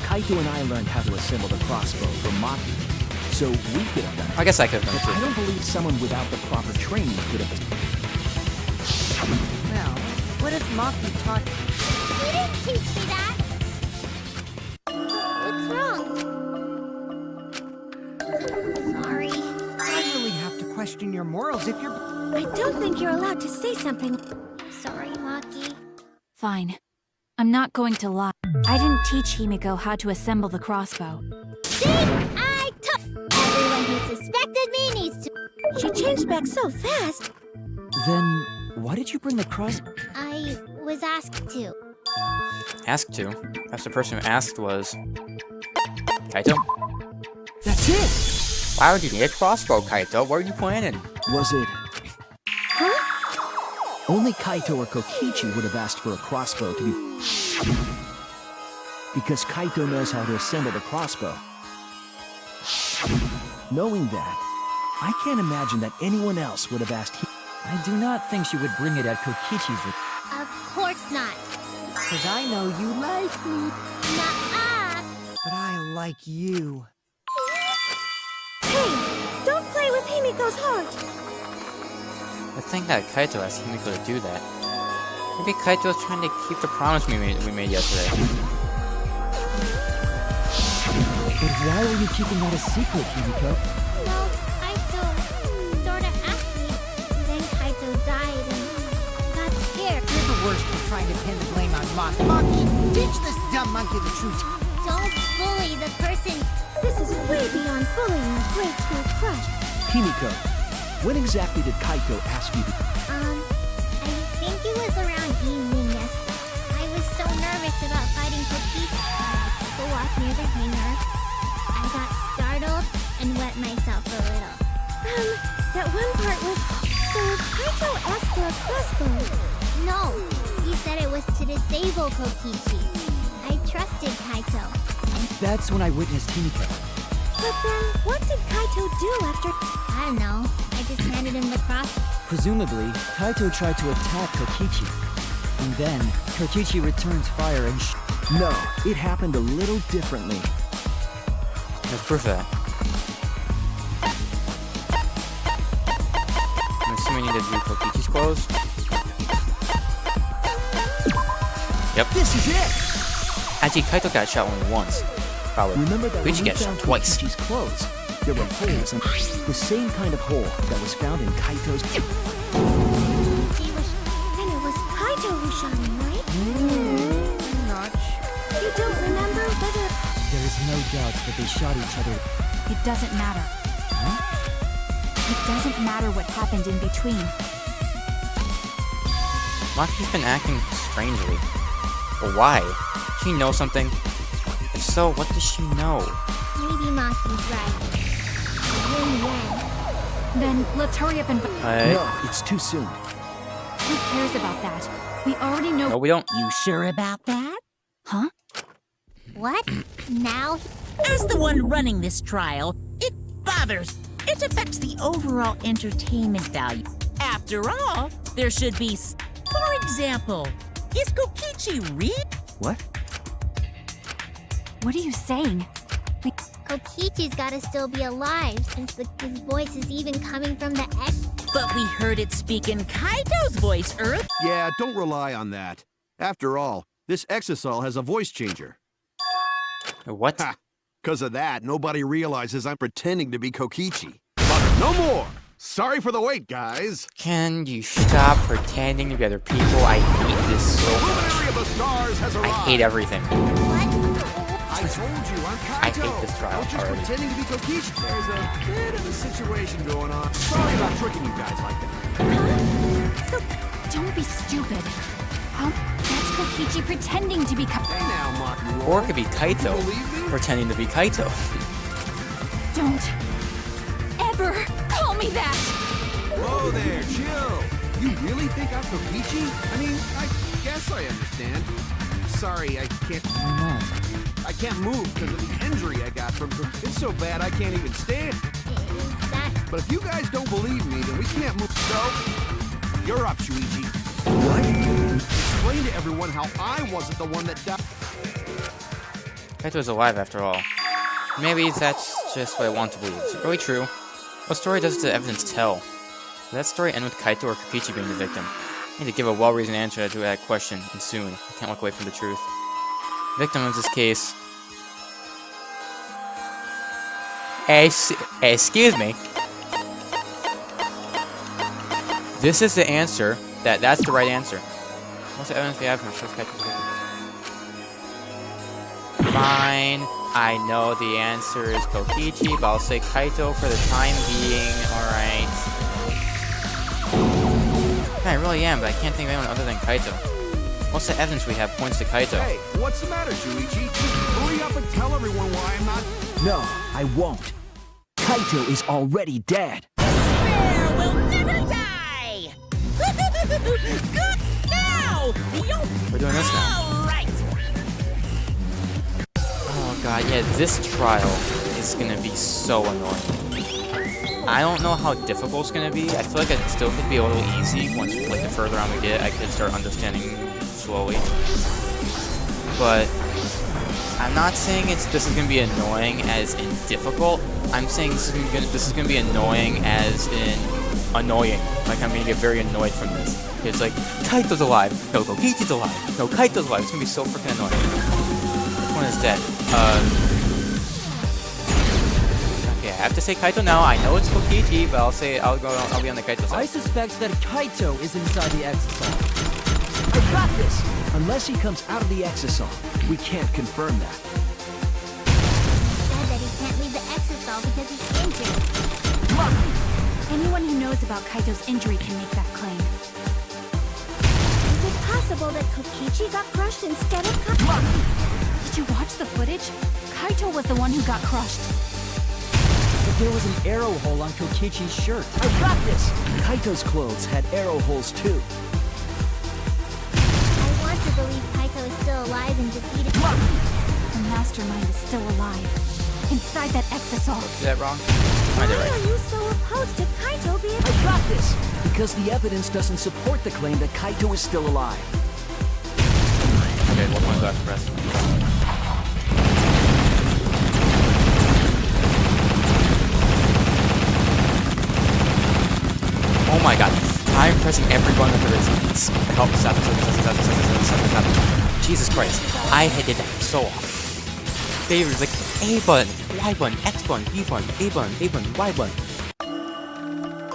Kaito and I learned how to assemble the crossbow from Maki, so we could have done it. I guess I could have done But I it don't believe someone without the proper training could have. Now, what if Maki taught? You didn't teach me that! What's wrong? Sorry. I really have to question your morals if you're. I don't think you're allowed to say something. Sorry, Maki. Fine. I'm not going to lie. I didn't teach Himiko how to assemble the crossbow. See? I took... Everyone who suspected me needs to... She changed back so fast. Then why did you bring the cross? I was asked to. Asked to. That's the person who asked was... Kaito? That's it! Why would you need a crossbow, Kaito? What were you planning? Was it? Only Kaito or Kokichi would have asked for a crossbow to be. because Kaito knows how to assemble the crossbow. Knowing that, I can't imagine that anyone else would have asked I do not think she would bring it at Kokichi's Of course not. Cause I know you like me, Nuh-uh. but I like you. Hey, don't play with Himiko's heart. I think that Kaito asked Himiko to do that. Maybe Kaito's trying to keep the promise we made yesterday. But why were you keeping that a secret, Himiko? Well, Kaito sorta asked me. Then Kaito died and I got scared. You're the worst for trying to pin the blame on Maki. Maki, teach this dumb monkey the truth. Don't bully the person. This is way beyond bullying a grade school crush. Himiko, when exactly did Kaito ask you to... I think it was around evening yesterday. I was so nervous about fighting Kokichi. To walk near the hangar. I got startled and wet myself a little. That one part was... So Kaito asked for a crossbow. No, he said it was to disable Kokichi. I trusted Kaito. That's when I witnessed Himiko. But then, what did Kaito do after... I don't know. I just handed him the cross. Presumably, Kaito tried to attack Kokichi. And then, Kokichi returned fire and No, it happened a little differently. There's proof of that. I'm assuming you need to do Kokichi's clothes. Yep. This is it! Actually, Kaito got shot only once. Probably. Remember that when Kokichi we got found shot twice. Kokichi's clothes, there were holes in the same kind of hole that was found in Kaito's... Then it was Kaito who shot him, right? Not sure. You don't remember whether... there is no doubt that they shot each other. It doesn't matter. It doesn't matter what happened in between. Maki's been acting strangely. But why? Does she know something? If so, what does she know? Maybe Maki's right. Then let's hurry up and... No, it's too soon. Who cares about that? We already know... No, we don't. You sure about that? Huh? What? Now? As the one running this trial, it bothers. It affects the overall entertainment value. After all, there should be... For example, is Kokichi real? What? What are you saying? Kokichi's gotta still be alive since his voice is even coming from the X. But we heard it speak in Kaito's voice, Earth. Yeah, don't rely on that. After all, this Exisal has a voice changer. What? Ha! Because of that, nobody realizes I'm pretending to be Kokichi. But no more! Sorry for the wait, guys! Can you stop pretending to be other people? I hate this so much. Luminary of the stars has I arrived! hate everything. What? I told you, I'm Kaito! I hate this trial I was just already. pretending to be Kokichi. There's a bit of a situation going on. Sorry about tricking you guys like that. Don't be stupid. That's Kokichi pretending to be... Hey now, Maki. Or it could be Kaito You believe me? pretending to be Kaito. Don't ever call me that! Whoa there, chill! You really think I'm Kokichi? I mean, I guess I understand. Sorry, I can't... Why not? I can't move because of the injury I got from... It's so bad I can't even stand. Is that... But if you guys don't believe me, then we can't move. So, you're up, Shuichi. What? Explain to everyone how I wasn't the one that died. Kaito's alive after all. Maybe that's just what I want to believe. Is it really true? What story does the evidence tell? Does that story end with Kaito or Kokichi being the victim? I need to give a well-reasoned answer to that question, and soon. I can't look away from the truth. The victim of this case... Excuse me. This is the answer. That's the right answer. What's the evidence we have from shows Kaito's victim? Fine. I know the answer is Kokichi, but I'll say Kaito for the time being. Alright. I really am, but I can't think of anyone other than Kaito. Most of the evidence we have points to Kaito. Hey, what's the matter, Shuichi? Just hurry up and tell everyone why I'm not... No, I won't. Kaito is already dead. There will never die! Good now! We're doing this now. All right! Yeah, this trial is gonna be so annoying. I don't know how difficult it's gonna be. I feel like it still could be a little easy once, like, the further on we get, I could start understanding slowly. But I'm not saying this is gonna be annoying as in difficult. I'm saying this is gonna be annoying as in annoying. Like, I'm gonna get very annoyed from this. It's like, Kaito's alive. No, Kokichi's alive. No, Kaito's alive. It's gonna be so freaking annoying. Which one is dead? Okay, I have to say Kaito now. I know it's Kokichi, but I'll be on the Kaito side. I suspect that Kaito is inside the exisal. I got this! Unless he comes out of the exisal, we can't confirm that. Said that he can't leave the exisal because he's injured. Anyone who knows about Kaito's injury can make that claim. Is it possible that Kokichi got crushed instead of Kaito? Did you watch the footage? Kaito was the one who got crushed. But there was an arrow hole on Kokichi's shirt. I got this! Kaito's clothes had arrow holes too. I want to believe Kaito is still alive and defeated. The mastermind is still alive. Inside that exisal. Is that wrong? Why I did right. are you so opposed to Kaito being... I got this! Because the evidence doesn't support the claim that Kaito is still alive. Okay, what one left press? Oh my god. I'm pressing every button that there is. Help, stop. Jesus Christ. I did that so often. Favors like A button, Y button, X button, B button, A button, A button, Y button.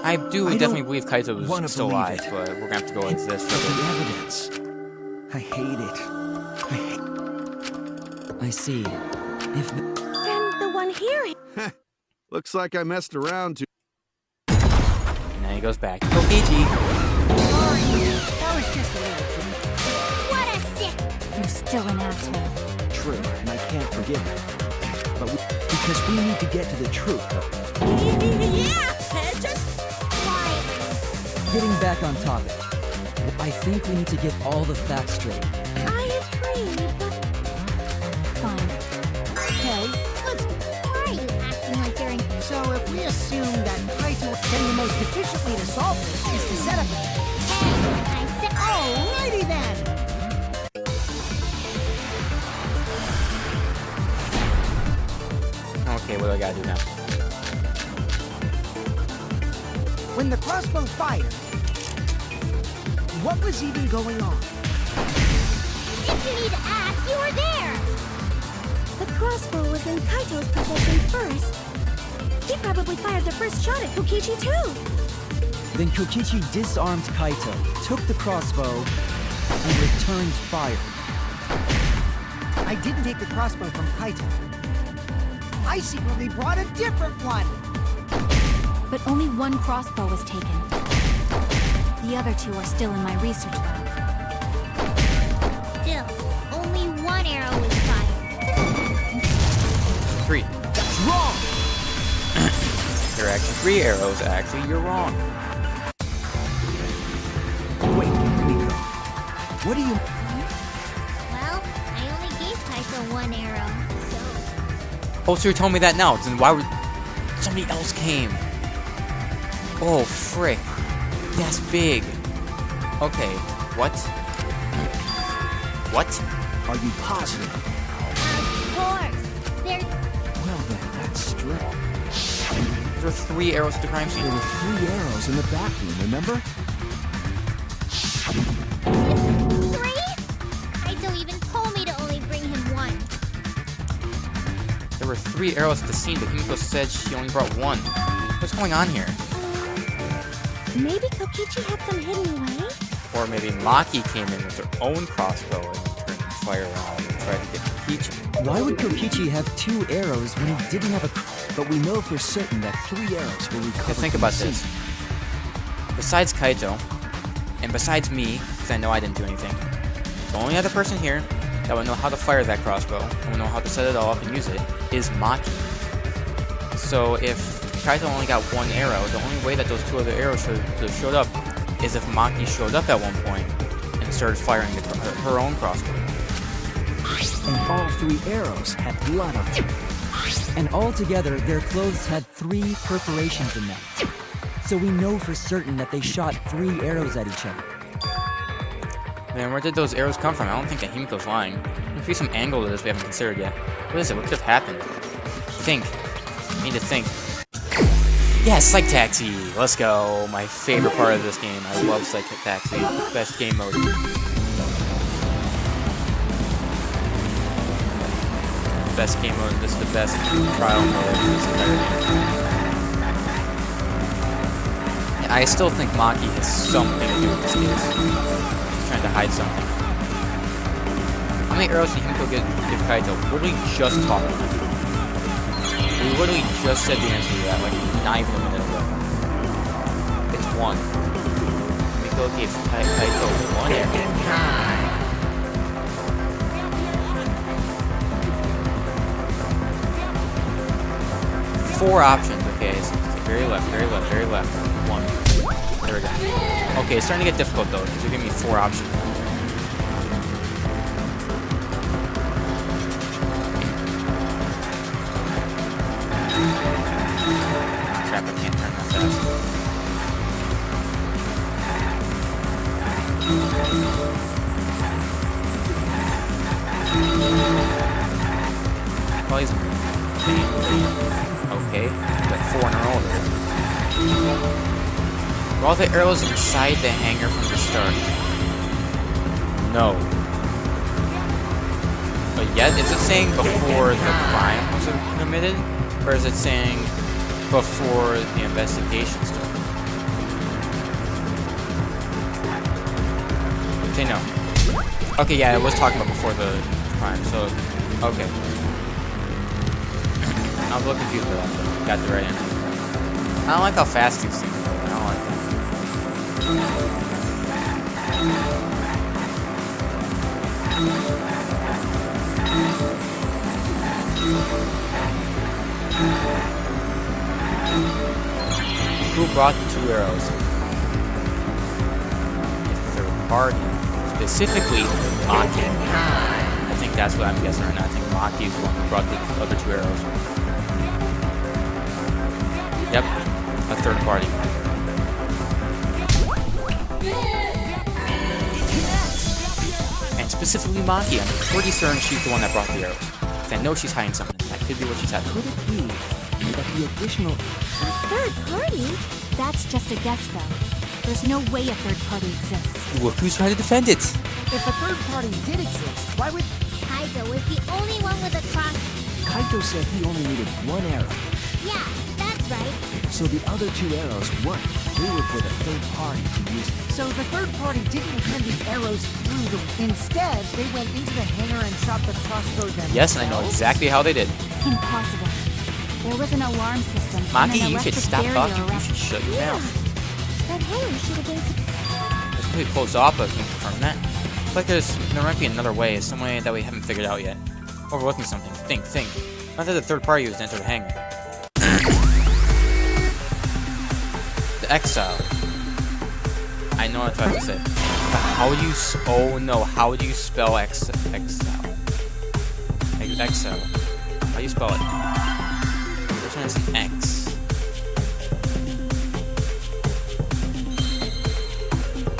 I definitely believe Kaito is still alive, but we're gonna have to go with this for The the evidence. I hate it. I see. If the Then the one here... Looks like I messed around too. And then he goes back. Kokichi! That was just a little joke. What a sick... You're still an asshole. True, and I can't forgive it. But because we need to get to the truth. Yeah, just Why? getting back on topic, I think we need to get all the facts straight. I agree, but... Fine. Okay, let's... Why are you acting like you're in... So if we assume that Kaito, then the most efficient way to solve this is to set up... Hey, I said... Alrighty then! Okay, what do I gotta do now? When the crossbow fired, what was even going on? If you need to ask, you were there! The crossbow was in Kaito's possession first. He probably fired the first shot at Kokichi too. Then Kokichi disarmed Kaito, took the crossbow, and returned fire. I didn't take the crossbow from Kaito. I secretly brought a different one. But only one crossbow was taken. The other two are still in my research lab. Still, only one arrow was fired. 3. That's wrong! There are actually 3 arrows. Actually, you're wrong. Wait, Miko. What do you... Well, I only gave Kaito one arrow, so... Oh, so you're telling me that now? Then why would... Somebody else came. Oh, frick. That's big. Okay, what? What? Are you positive? Of course! There... Well then, that's strange. There were 3 arrows at the crime scene. There were 3 arrows in the back room, remember? 3? Kaito even told me to only bring him one. There were 3 arrows at the scene, but Himiko said she only brought 1. What's going on here? Maybe Kokichi had some hidden away? Or maybe Maki came in with her own crossbow and turned the fire on and tried to get Kokichi. Why would Kokichi have 2 arrows when he didn't have a... But we know for certain that 3 arrows were recovered. Now think from about the this. scene. Besides Kaito, and besides me, because I know I didn't do anything, the only other person here that would know how to fire that crossbow and would know how to set it all up and use it is Maki. So if Kaito only got 1 arrow, the only way that those 2 other arrows should have showed up is if Maki showed up at one point and started firing her own crossbow. And all 3 arrows had blood on them. And altogether, their clothes had 3 perforations in them. So we know for certain that they shot 3 arrows at each other. Man, where did those arrows come from? I don't think that Himiko's lying. There must be some angle to this we haven't considered yet. What is it? What could have happened? Think. I need to think. Yeah, Psych Taxi! Let's go! My favorite part of this game. I love Psych Taxi. Best game mode. Best game mode. This is the best trial mode in this entire game. Yeah, I still think Maki has something to do with this case. He's trying to hide something. How many arrows did Himiko give Kaito? Literally just talking about it. We literally just said the answer to that, like, not even a minute ago. It's 1. Himiko gave Kaito 1 arrow. 4 options, okay, so very left, very left, very left. 1. There we go. Okay, it's starting to get difficult though, because you're giving me 4 options. Crap, I can't turn that fast. Well, he's okay, got 4 in a row there. Were all the arrows inside the hangar from the start? No. But yet, is it saying before the crime was committed? Or is it saying before the investigation started? Say no. Okay, yeah, it was talking about before the crime, so, okay. I was a little confused with that, but got the right answer. I don't like how fast these things go. I don't like that. Who brought the 2 arrows? The 3rd party. Specifically, Maki. I think that's what I'm guessing right now. I think Maki is the one who brought the other 2 arrows. Yep, a 3rd party. And specifically Maki, I'm pretty certain she's the one that brought the arrows. Because I know she's hiding something. That could be what she's hiding. Could it be that the additional... A third party? That's just a guess, though. There's no way a third party exists. Look who's trying to defend it! If a third party did exist, why would... Kaito was the only one with a cross. Kaito said he only needed 1 arrow. Yeah, that's right. So the other 2 arrows weren't. They were for the 3rd party to use. So the third party didn't intend the arrows through the... Instead, they went into the hangar and shot the crossbow themselves. Yes, and I know exactly how they did. Impossible. There was an alarm system. Maki, and an you should electric stop barrier talking. You around- should shut your mouth. That hangar should have been... It's probably closed off, but can you confirm that? It's like there might be another way, some way that we haven't figured out yet. Overlooking something. Think. Not that the 3rd party was to enter the hangar. The exile. I know what I tried to say. But how do you... Oh no, how do you spell exile? Exile. How do you spell it? This one is an X.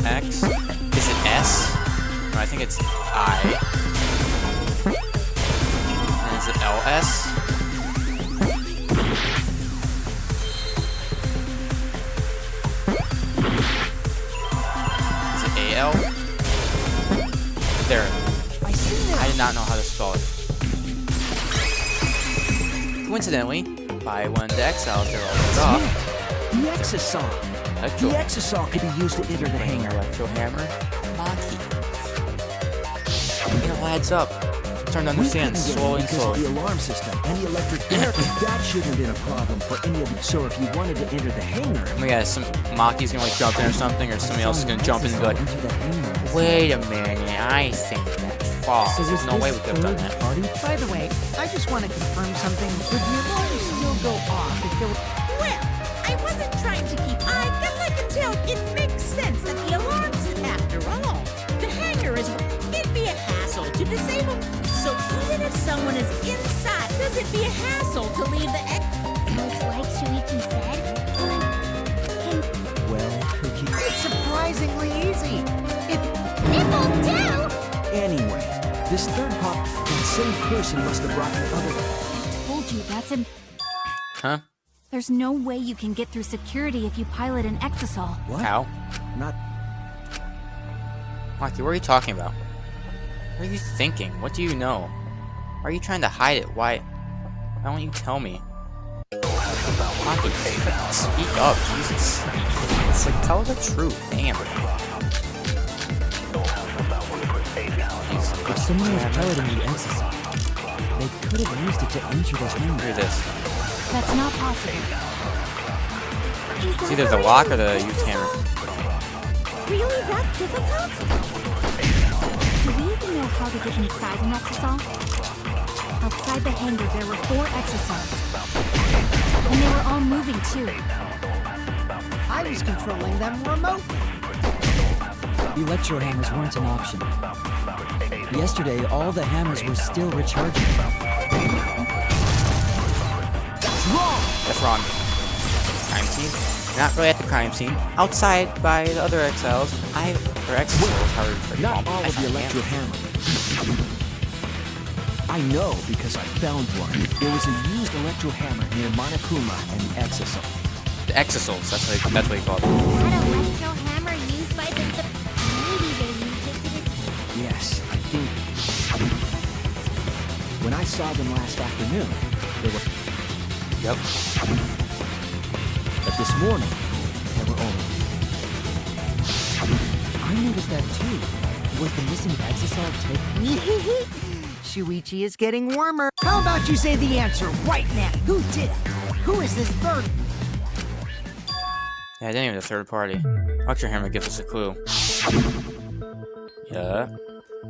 X? Is it S? No, I think it's I. And is it LS? Is it AL? There. I did not know how to spell it. Coincidentally, if I went to Exile, they're all off. The Exosaw. Electro. The Exosaw could be used to enter the hangar. Electro hammer. Maki. It all adds up. I'm starting to understand slowly and because of slowly. the alarm system and the electric barrier. That shouldn't have been a problem for any of them. So if you wanted to enter the hangar... Oh my god, Maki's gonna like jump in or something, or somebody else is gonna jump in and be like, into the hangar. wait a minute, I think that's false. So was There's no way we this could have done third that. party? By the way, I just want to confirm something. Would the alarm still go off if there were... Well, I wasn't trying to keep. I guess I can tell it makes sense that the alarms, after all, the hangar is. It'd be a hassle to disable. someone is inside, does it be a hassle to leave the Sounds like Shuichi said. Well, Cookie. It's surprisingly easy. Nipples too! Anyway, this third part, that same person must have brought the other. Told you, that's an... Huh? There's no way you can get through security if you pilot an exisal. What? How? Not. Maki, what are you talking about? What are you thinking? What do you know? Are you trying to hide it? Why don't you tell me? Maki, speak up, Jesus. It's like, tell the truth. Damn. If someone was piloting the exisal, they could have used it to enter the hangar. Hear this. That's not possible. It's either the lock or the U-hammer. Really that difficult? Do we even know how to get inside an exisal? Outside the hangar, there were 4 exisals. And they were all moving, too. I was controlling them remotely. Electro hammers weren't an option. Yesterday, all the hammers were still recharging. That's wrong. Crime scene? Not really at the crime scene. Outside by the other exiles. Or exiles, however you call Not them. all of the electro hammer. I know because I found one. There was a used electro hammer near Monokuma and the Exisal. The exisals, that's what you call them. That electro hammer used by the... Maybe they used it to this... Yes, I think. When I saw them last afternoon, they were. Yep. But this morning, there were only. I noticed that too. Was the missing exisal taken? Shuichi is getting warmer. How about you say the answer right now? Who did it? Who is this third? Yeah, I didn't even the third party. Electro hammer gives us a clue. Yeah.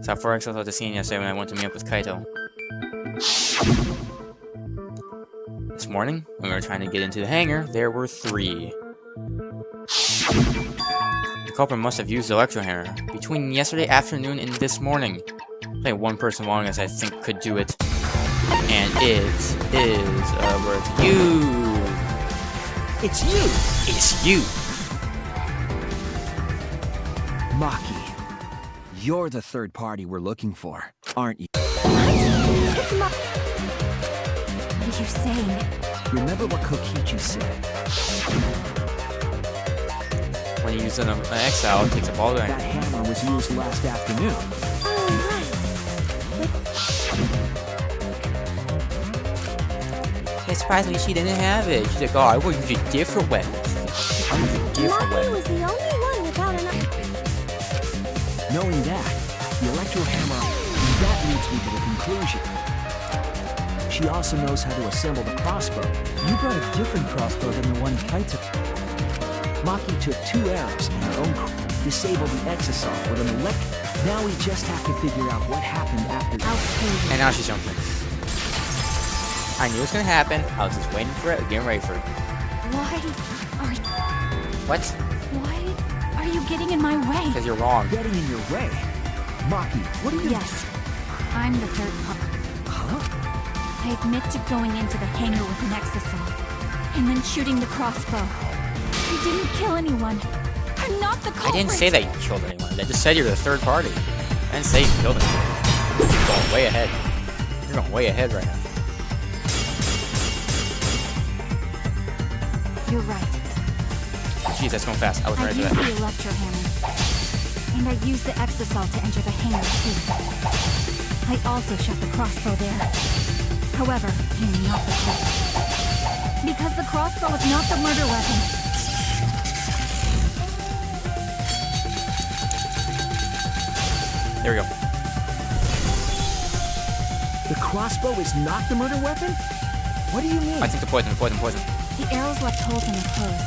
Saw 4 exiles at the scene yesterday when I went to meet up with Kaito. This morning, when we were trying to get into the hangar, there were 3. The culprit must have used the electro hammer between yesterday afternoon and this morning. Only one person among us I think could do it. And it is, you. It's you! It's you. Maki. You're the third party we're looking for, aren't you? What are you saying? Remember what Kokichi said? When you use an exile, it takes up all the That hammer was used last afternoon. It surprised me she didn't have it. She's like, oh, I will use a different weapon. I use a different Maki weapon. was the only one without an... Knowing that, the electro hammer, that leads me to the conclusion. She also knows how to assemble the crossbow. You brought a different crossbow than the one Kaito. Maki took 2 arrows in her own disabled the exisal with an electric. Now we just have to figure out what happened after. And now she's jumping. I knew it was gonna happen. I was just waiting for it, getting ready for it. Why are you... What? Why are you getting in my way? Because you're wrong. Getting in your way. Maki, what are you? Yes, I'm the third part. Huh? I admit to going into the hangar with an exisal, and then shooting the crossbow. I didn't kill anyone. I'm not the I culprit. didn't say that you killed anyone. I just said you're the third party. I didn't say you killed anyone. You're going way ahead. You're going way ahead right now. You're right. Jeez, that's going fast. I was I ready for used that. the electro hammer, and I used the exisal to enter the hangar too. I also shot the crossbow there. However, I'm not the culprit. Because the crossbow is not the murder weapon. There we go. The crossbow is not the murder weapon? What do you mean? I think the poison. The arrows left holes in the clothes.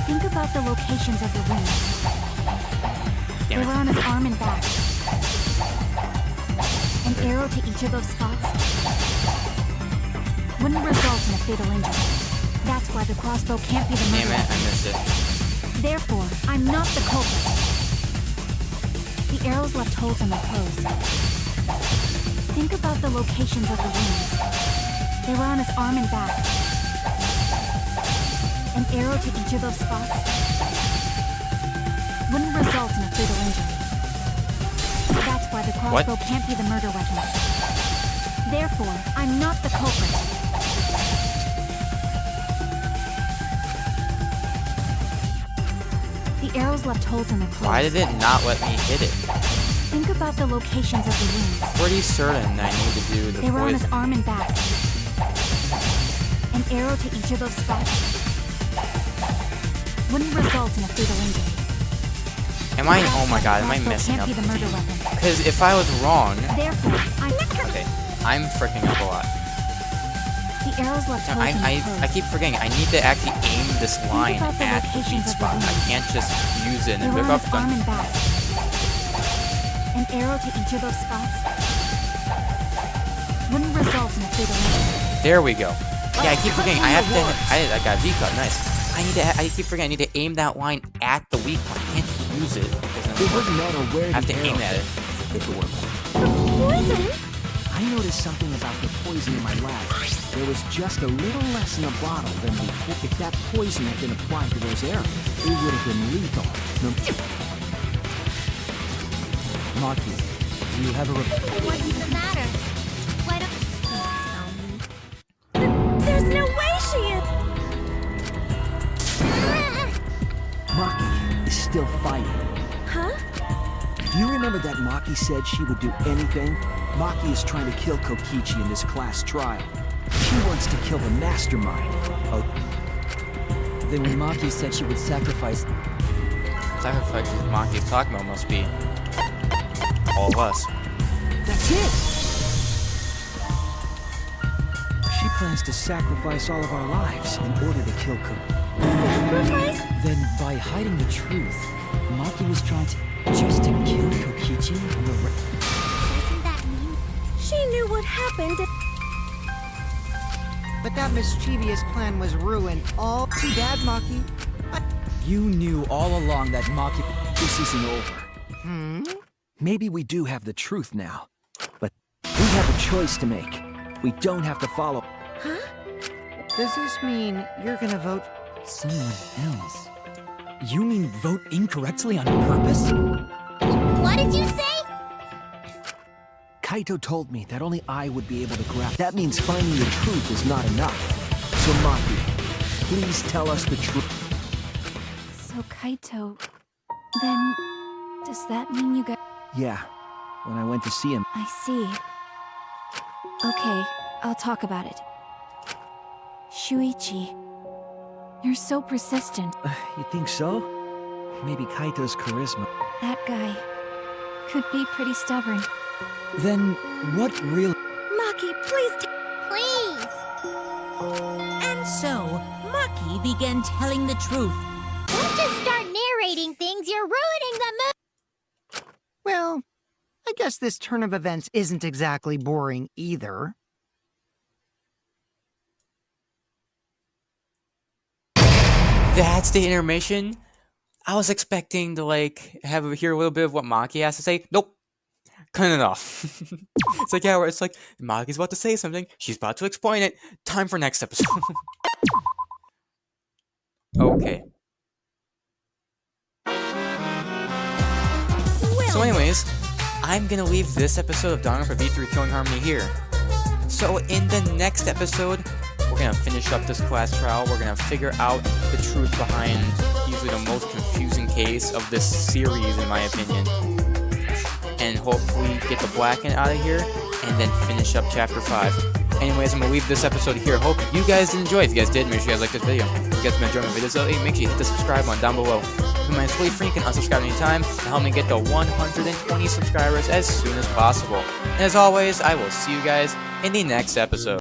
Think about the locations of the wounds. They Damn were it. on his arm and back. An arrow to each of those spots wouldn't result in a fatal injury. That's why the crossbow can't be the Damn murder it, I weapon. missed it. Therefore, I'm not the culprit. The arrows left holes in the clothes. Think about the locations of the wounds. They were on his arm and back. An arrow to each of those spots wouldn't result in a fatal injury. That's why the crossbow can't be the murder weapon. Therefore, I'm not the culprit. The arrows left holes in their clothes. Why did it not let me hit it? Think about the locations of the wounds. Pretty certain I need to do the They were on his poison. arm and back. An arrow to each of those spots wouldn't result in a fatal injury. Am I? Oh my god, am I messing up? Can't be the murder weapon. Because if I was wrong, Therefore, okay, I'm freaking up a lot. The arrows left No, holes in his I clothes. keep forgetting. I need to actually aim this line about the at the weak locations of the spot. I wounds. can't just use it They and were pick on up his arm them. and back. An arrow to each of those spots wouldn't result in a fatal injury. There we go. Yeah, I keep forgetting. I have to. I got V cut. Nice. I keep forgetting. I need to aim that line at the weak point. I can't use it. It wouldn't matter where I have to the aim arrow at it. hit if it were. Poison? I noticed something about the poison in my lab. There was just a little less in the bottle than before. If that poison had been applied to those arrows, it would have been lethal. Maki, do you have a What's the matter? Why don't you tell me? There's no way she is. Maki is still fighting. Huh? Do you remember that Maki said she would do anything? Maki is trying to kill Kokichi in this class trial. She wants to kill the mastermind. Oh. Then when Maki said she would sacrifice... Sacrifice Maki's talking about must be all of us. That's it! She plans to sacrifice all of our lives in order to kill Kokichi. Sacrifice? Then by hiding the truth, Maki was trying to... just to kill Kokichi and the Doesn't that mean She knew what happened. But that mischievous plan was ruined. All too bad, Maki. You knew all along that Maki... This isn't over. Maybe we do have the truth now. But we have a choice to make. We don't have to follow. Does this mean you're gonna vote? Someone else. You mean vote incorrectly on purpose? What did you say? Kaito told me that only I would be able to grab. That means finding the truth is not enough. So Maki, please tell us the truth. So Kaito, then does that mean you got... Yeah, when I went to see him. I see. Okay, I'll talk about it. Shuichi, you're so persistent. You think so? Maybe Kaito's charisma. That guy could be pretty stubborn. Then what really... Maki, please. Please. And so, Maki began telling the truth. Don't just start narrating things. You're ruining the mood. Well, I guess this turn of events isn't exactly boring either. That's the intermission. I was expecting to hear a little bit of what Maki has to say. Nope. Cutting it off. It's like, yeah, where it's like, Maki's about to say something. She's about to explain it. Time for next episode. Okay. So anyways, I'm gonna leave this episode of Danganronpa V3 Killing Harmony here. So in the next episode, we're gonna finish up this class trial. We're gonna figure out the truth behind usually the most confusing case of this series, in my opinion. And hopefully get the Blacken out of here, and then finish up Chapter 5. Anyways, I'm gonna leave this episode here. Hope you guys did enjoy. If you guys did, make sure you guys like this video. If you guys been enjoying my videos lately, make sure you hit the subscribe button down below. It's totally free. You can unsubscribe anytime to help me get to 120 subscribers as soon as possible. And as always, I will see you guys in the next episode.